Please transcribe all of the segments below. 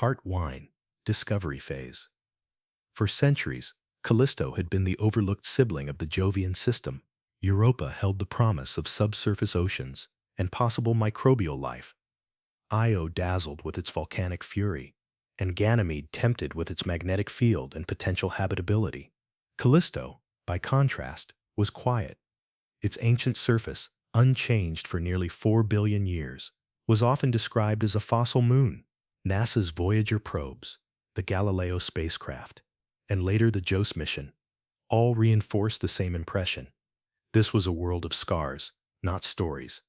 Part 1. Discovery Phase. For centuries, Callisto had been the overlooked sibling of the Jovian system. Europa held the promise of subsurface oceans and possible microbial life. Io dazzled with its volcanic fury, and Ganymede tempted with its magnetic field and potential habitability. Callisto, by contrast, was quiet. Its ancient surface, unchanged for nearly 4 billion years, was often described as a fossil moon. NASA's Voyager probes, the Galileo spacecraft, and later the JOSE mission, all reinforced the same impression. This was a world of scars, not stories.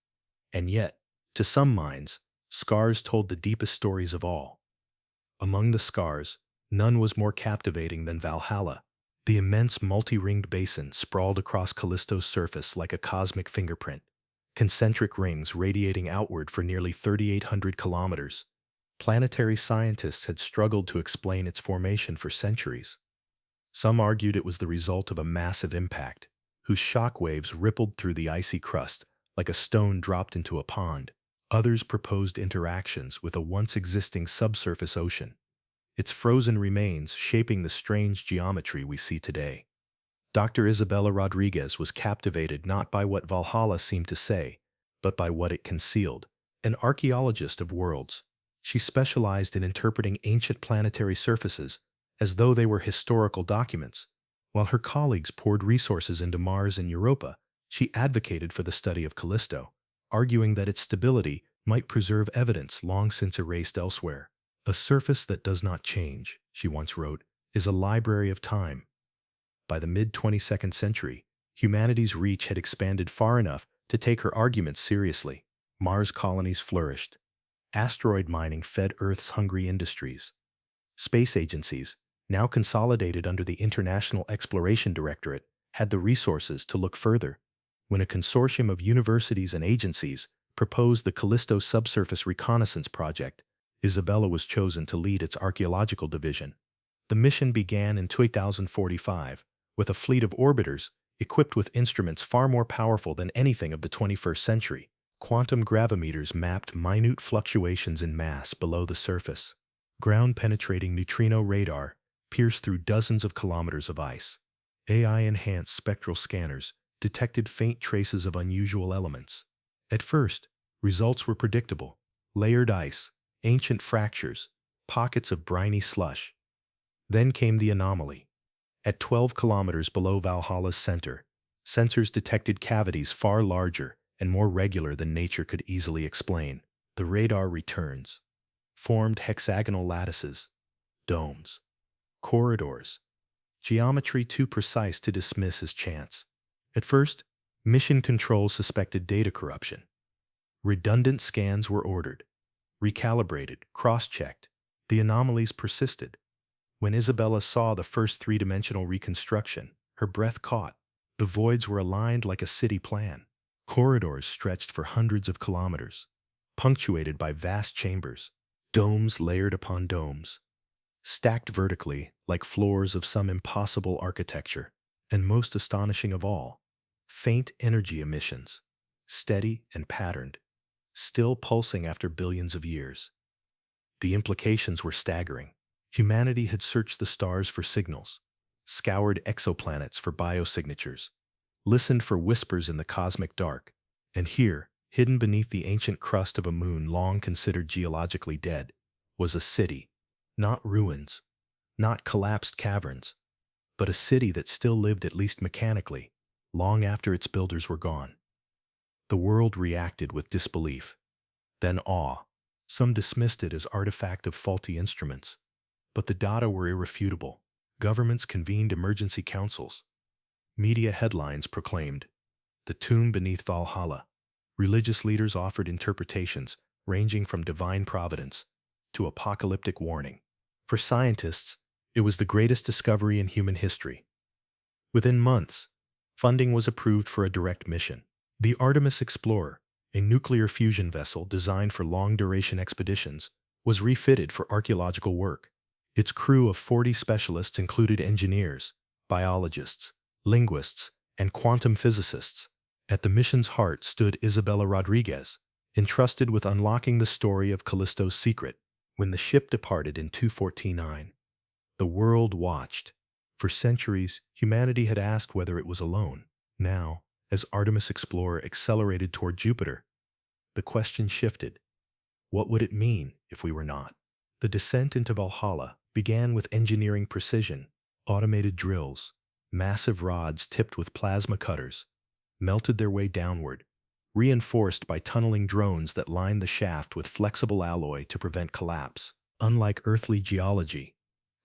And yet, to some minds, scars told the deepest stories of all. Among the scars, none was more captivating than Valhalla. The immense multi-ringed basin sprawled across Callisto's surface like a cosmic fingerprint, concentric rings radiating outward for nearly 3,800 kilometers. Planetary scientists had struggled to explain its formation for centuries. Some argued it was the result of a massive impact, whose shock waves rippled through the icy crust like a stone dropped into a pond. Others proposed interactions with a once-existing subsurface ocean, its frozen remains shaping the strange geometry we see today. Dr. Isabella Rodriguez was captivated not by what Valhalla seemed to say, but by what it concealed. An archaeologist of worlds, she specialized in interpreting ancient planetary surfaces as though they were historical documents. While her colleagues poured resources into Mars and Europa, she advocated for the study of Callisto, arguing that its stability might preserve evidence long since erased elsewhere. A surface that does not change, she once wrote, is a library of time. By the mid-22nd century, humanity's reach had expanded far enough to take her arguments seriously. Mars colonies flourished. Asteroid mining fed Earth's hungry industries. Space agencies, now consolidated under the International Exploration Directorate, had the resources to look further. When a consortium of universities and agencies proposed the Callisto Subsurface Reconnaissance Project, Isabella was chosen to lead its archaeological division. The mission began in 2045 with a fleet of orbiters equipped with instruments far more powerful than anything of the 21st century. Quantum gravimeters mapped minute fluctuations in mass below the surface. Ground-penetrating neutrino radar pierced through dozens of kilometers of ice. AI-enhanced spectral scanners detected faint traces of unusual elements. At first, results were predictable: layered ice, ancient fractures, pockets of briny slush. Then came the anomaly. At 12 kilometers below Valhalla's center, sensors detected cavities far larger and more regular than nature could easily explain. The radar returns formed hexagonal lattices, domes, corridors, geometry too precise to dismiss as chance. At first, mission control suspected data corruption. Redundant scans were ordered, recalibrated, cross-checked. The anomalies persisted. When Isabella saw the first three-dimensional reconstruction, her breath caught. The voids were aligned like a city plan. Corridors stretched for hundreds of kilometers, punctuated by vast chambers, domes layered upon domes, stacked vertically like floors of some impossible architecture. And most astonishing of all, faint energy emissions, steady and patterned, still pulsing after billions of years. The implications were staggering. Humanity had searched the stars for signals, scoured exoplanets for biosignatures, listened for whispers in the cosmic dark, and here, hidden beneath the ancient crust of a moon long considered geologically dead, was a city. Not ruins, not collapsed caverns, but a city that still lived at least mechanically, long after its builders were gone. The world reacted with disbelief, then awe. Some dismissed it as artifact of faulty instruments, but the data were irrefutable. Governments convened emergency councils. Media headlines proclaimed, "The tomb beneath Valhalla." Religious leaders offered interpretations ranging from divine providence to apocalyptic warning. For scientists, it was the greatest discovery in human history. Within months, funding was approved for a direct mission. The Artemis Explorer, a nuclear fusion vessel designed for long-duration expeditions, was refitted for archaeological work. Its crew of 40 specialists included engineers, biologists, linguists, and quantum physicists. At the mission's heart stood Isabella Rodriguez, entrusted with unlocking the story of Callisto's secret. When the ship departed in 249, the world watched. For centuries, humanity had asked whether it was alone. Now, as Artemis Explorer accelerated toward Jupiter, the question shifted. What would it mean if we were not? The descent into Valhalla began with engineering precision, automated drills, massive rods tipped with plasma cutters, melted their way downward, reinforced by tunneling drones that lined the shaft with flexible alloy to prevent collapse. Unlike earthly geology,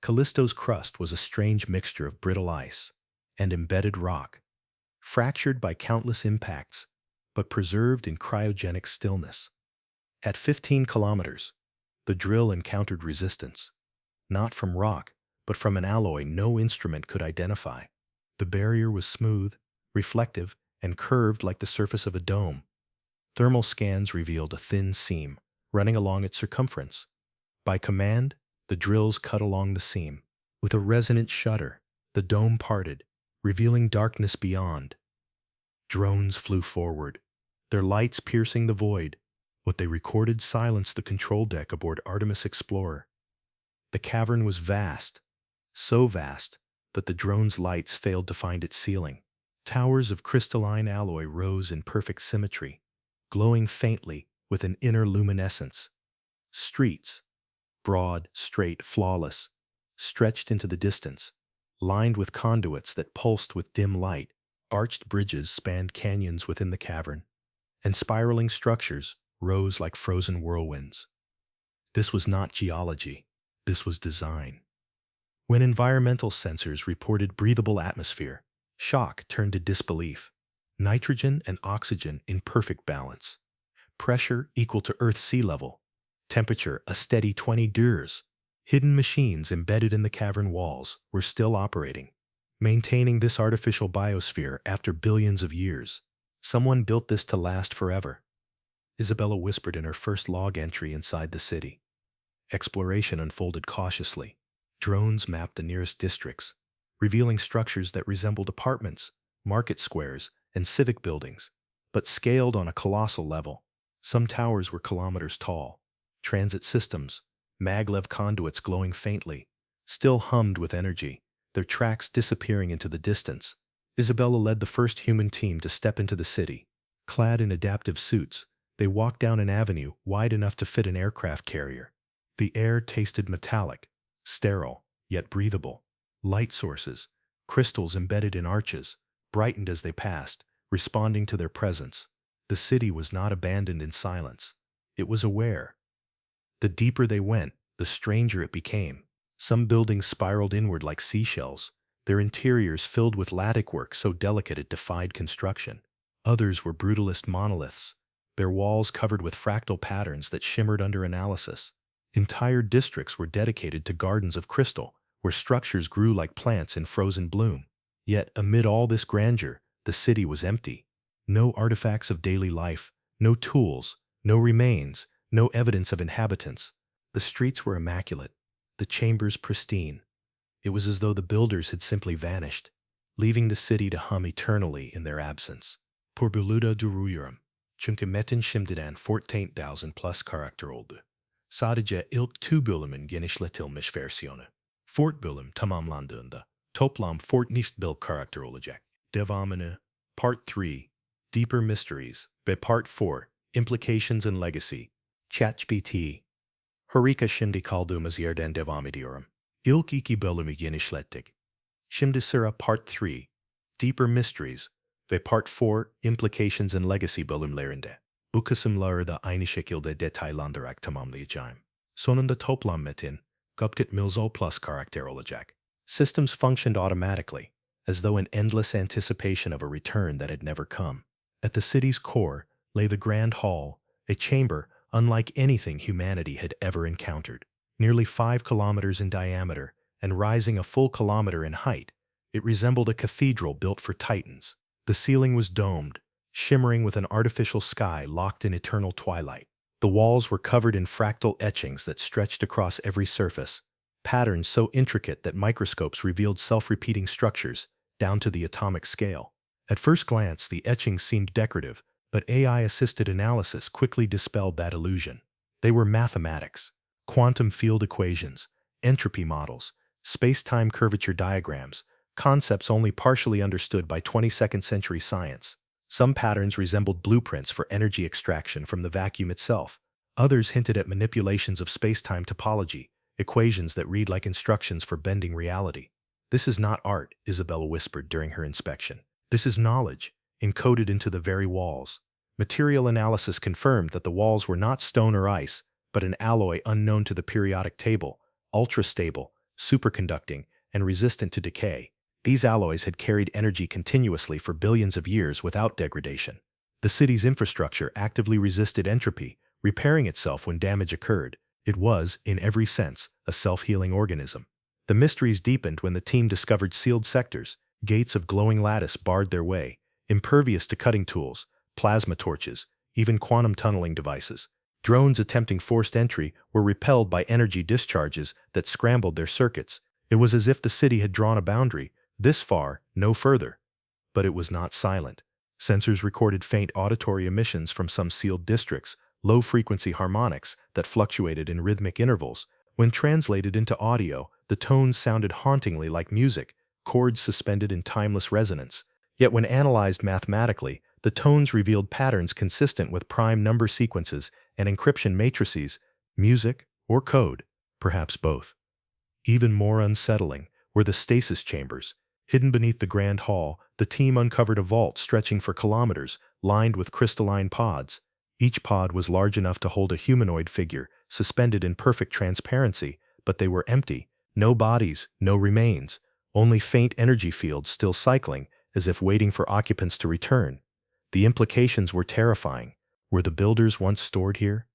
Callisto's crust was a strange mixture of brittle ice and embedded rock, fractured by countless impacts, but preserved in cryogenic stillness. At 15 kilometers, the drill encountered resistance, not from rock, but from an alloy no instrument could identify. The barrier was smooth, reflective, and curved like the surface of a dome. Thermal scans revealed a thin seam running along its circumference. By command, the drills cut along the seam. With a resonant shudder, the dome parted, revealing darkness beyond. Drones flew forward, their lights piercing the void. What they recorded silenced the control deck aboard Artemis Explorer. The cavern was vast, so vast that the drone's lights failed to find its ceiling. Towers of crystalline alloy rose in perfect symmetry, glowing faintly with an inner luminescence. Streets, broad, straight, flawless, stretched into the distance, lined with conduits that pulsed with dim light. Arched bridges spanned canyons within the cavern, and spiraling structures rose like frozen whirlwinds. This was not geology, this was design. When environmental sensors reported breathable atmosphere, shock turned to disbelief. Nitrogen and oxygen in perfect balance. Pressure equal to Earth's sea level. Temperature a steady 20 degrees. Hidden machines embedded in the cavern walls were still operating, maintaining this artificial biosphere after billions of years. Someone built this to last forever, Isabella whispered in her first log entry inside the city. Exploration unfolded cautiously. Drones mapped the nearest districts, revealing structures that resembled apartments, market squares, and civic buildings, but scaled on a colossal level. Some towers were kilometers tall. Transit systems, maglev conduits glowing faintly, still hummed with energy, their tracks disappearing into the distance. Isabella led the first human team to step into the city. Clad in adaptive suits, they walked down an avenue wide enough to fit an aircraft carrier. The air tasted metallic, sterile, yet breathable. Light sources, crystals embedded in arches, brightened as they passed, responding to their presence. The city was not abandoned in silence. It was aware. The deeper they went, the stranger it became. Some buildings spiraled inward like seashells, their interiors filled with latticework so delicate it defied construction. Others were brutalist monoliths, their walls covered with fractal patterns that shimmered under analysis. Entire districts were dedicated to gardens of crystal, where structures grew like plants in frozen bloom. Yet, amid all this grandeur, the city was empty. No artifacts of daily life, no tools, no remains, no evidence of inhabitants. The streets were immaculate, the chambers pristine. It was as though the builders had simply vanished, leaving the city to hum eternally in their absence. Por beluda duruyorum, çünkü metin şimdiden 14,000 plus karakter oldu. Sadece ilk 2 bölümün genişletilmiş versiyonu. Fort bölüm tamamlandığında toplam 41 karakter olacak. Devamını, Part 3, Deeper Mysteries, ve Part 4, Implications and Legacy. ChatGPT. Harika şimdi kaldığımız yerden devam ediyorum. İlk 2 bölümü genişlettik. Şimdi sıra Part 3, Deeper Mysteries, ve Part 4, Implications and Legacy bölümlerinde. Bu kısımları da aynı şekilde detaylandırarak tamamlayacağım. Sonunda toplam metin, 40 plus karakter olacak. Systems functioned automatically, as though in endless anticipation of a return that had never come. At the city's core lay the Grand Hall, a chamber unlike anything humanity had ever encountered. Nearly 5 kilometers in diameter and rising a full kilometer in height, it resembled a cathedral built for titans. The ceiling was domed, shimmering with an artificial sky locked in eternal twilight. The walls were covered in fractal etchings that stretched across every surface, patterns so intricate that microscopes revealed self-repeating structures down to the atomic scale. At first glance, the etchings seemed decorative, but AI-assisted analysis quickly dispelled that illusion. They were mathematics, Quantum field equations, entropy models, space-time curvature diagrams, concepts only partially understood by 22nd century science. Some patterns resembled blueprints for energy extraction from the vacuum itself. Others hinted at manipulations of space-time topology, equations that read like instructions for bending reality. "This is not art," Isabella whispered during her inspection. "This is knowledge, encoded into the very walls." Material analysis confirmed that the walls were not stone or ice, but an alloy unknown to the periodic table, ultra-stable, superconducting, and resistant to decay. These alloys had carried energy continuously for billions of years without degradation. The city's infrastructure actively resisted entropy, repairing itself when damage occurred. It was, in every sense, a self-healing organism. The mysteries deepened when the team discovered sealed sectors. Gates of glowing lattice barred their way, impervious to cutting tools, plasma torches, even quantum tunneling devices. Drones attempting forced entry were repelled by energy discharges that scrambled their circuits. It was as if the city had drawn a boundary, this far, no further. But it was not silent. Sensors recorded faint auditory emissions from some sealed districts, low-frequency harmonics that fluctuated in rhythmic intervals. When translated into audio, the tones sounded hauntingly like music, chords suspended in timeless resonance. Yet when analyzed mathematically, the tones revealed patterns consistent with prime number sequences and encryption matrices, music or code, perhaps both. Even more unsettling were the stasis chambers. Hidden beneath the grand hall, the team uncovered a vault stretching for kilometers, lined with crystalline pods. Each pod was large enough to hold a humanoid figure, suspended in perfect transparency, but they were empty. No bodies, no remains, only faint energy fields still cycling, as if waiting for occupants to return. The implications were terrifying. Were the builders once stored here?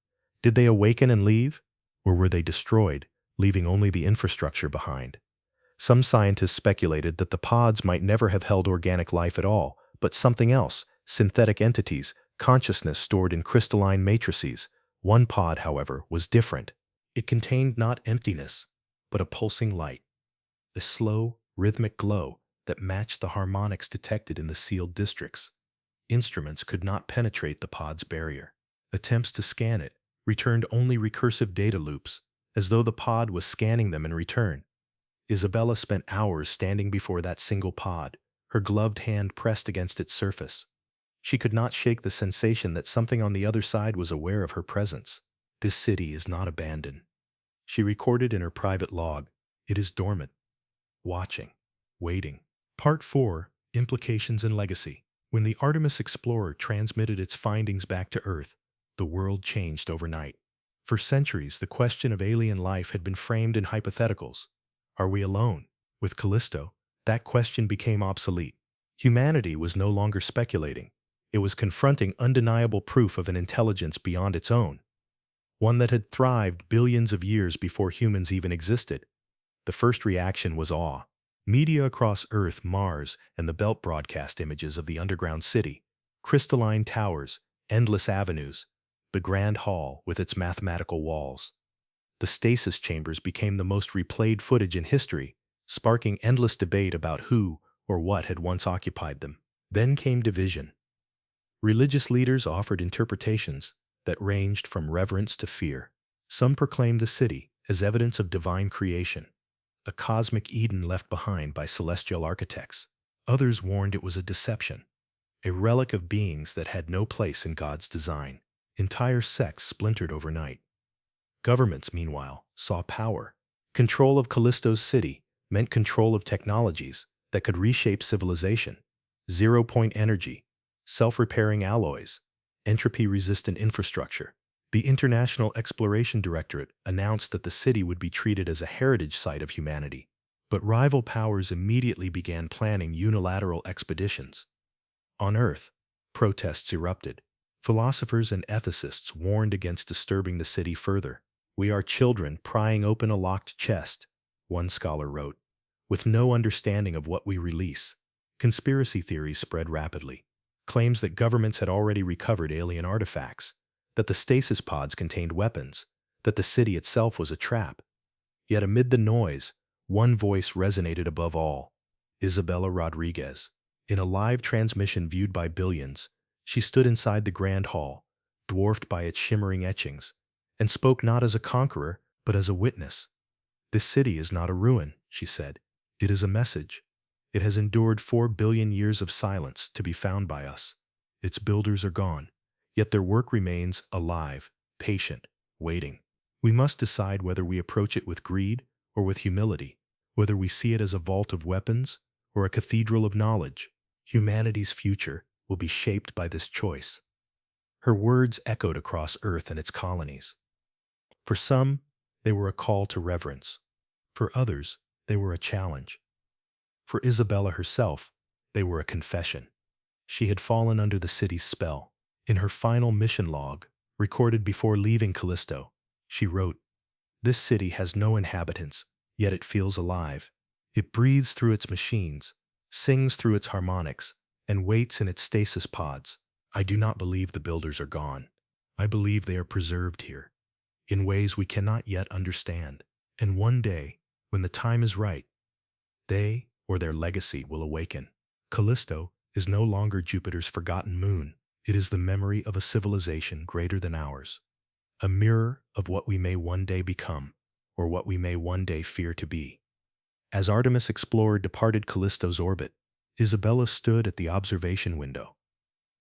Did they awaken and leave? Or were they destroyed, leaving only the infrastructure behind? Some scientists speculated that the pods might never have held organic life at all, but something else, synthetic entities, consciousness stored in crystalline matrices. One pod, however, was different. It contained not emptiness, but a pulsing light, a slow, rhythmic glow that matched the harmonics detected in the sealed districts. Instruments could not penetrate the pod's barrier. Attempts to scan it returned only recursive data loops, as though the pod was scanning them in return. Isabella spent hours standing before that single pod, her gloved hand pressed against its surface. She could not shake the sensation that something on the other side was aware of her presence. "This city is not abandoned," she recorded in her private log. "It is dormant, watching, waiting." Part 4. Implications and Legacy. When the Artemis Explorer transmitted its findings back to Earth, the world changed overnight. For centuries, the question of alien life had been framed in hypotheticals. Are we alone? With Callisto, that question became obsolete. Humanity was no longer speculating. It was confronting undeniable proof of an intelligence beyond its own, one that had thrived billions of years before humans even existed. The first reaction was awe. Media across Earth, Mars, and the Belt broadcast images of the underground city, crystalline towers, endless avenues, the grand hall with its mathematical walls. The stasis chambers became the most replayed footage in history, sparking endless debate about who or what had once occupied them. Then came division. Religious leaders offered interpretations that ranged from reverence to fear. Some proclaimed the city as evidence of divine creation, a cosmic Eden left behind by celestial architects. Others warned it was a deception, a relic of beings that had no place in God's design. Entire sects splintered overnight. Governments, meanwhile, saw power. Control of Callisto's city meant control of technologies that could reshape civilization. Zero-point energy, self-repairing alloys, entropy-resistant infrastructure. The International Exploration Directorate announced that the city would be treated as a heritage site of humanity. But rival powers immediately began planning unilateral expeditions. On Earth, protests erupted. Philosophers and ethicists warned against disturbing the city further. "We are children prying open a locked chest," one scholar wrote, "with no understanding of what we release." Conspiracy theories spread rapidly. Claims that governments had already recovered alien artifacts, that the stasis pods contained weapons, that the city itself was a trap. Yet amid the noise, one voice resonated above all: Isabella Rodriguez. In a live transmission viewed by billions, she stood inside the grand hall, dwarfed by its shimmering etchings, and spoke not as a conqueror, But as a witness, this city is not a ruin, she said. It is a message. It has endured 4 billion years of silence to be found by us. Its builders are gone, yet their work remains alive, patient, waiting. We must decide whether we approach it with greed or with humility, whether we see it as a vault of weapons or a cathedral of knowledge. Humanity's future will be shaped by this choice. Her words echoed across Earth and its colonies. For some, they were a call to reverence. For others, they were a challenge. For Isabella herself, they were a confession. She had fallen under the city's spell. In her final mission log, recorded before leaving Callisto, she wrote, "This city has no inhabitants, yet it feels alive. It breathes through its machines, sings through its harmonics, and waits in its stasis pods. I do not believe the builders are gone. I believe they are preserved here, in ways we cannot yet understand. And one day, when the time is right, they or their legacy will awaken." Callisto is no longer Jupiter's forgotten moon. It is the memory of a civilization greater than ours, a mirror of what we may one day become, or what we may one day fear to be. As Artemis Explorer departed Callisto's orbit, Isabella stood at the observation window,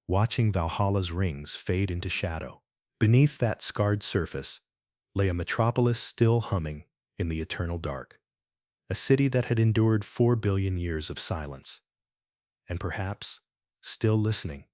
watching Valhalla's rings fade into shadow. Beneath that scarred surface lay a metropolis still humming in the eternal dark, a city that had endured 4 billion years of silence, and perhaps still listening.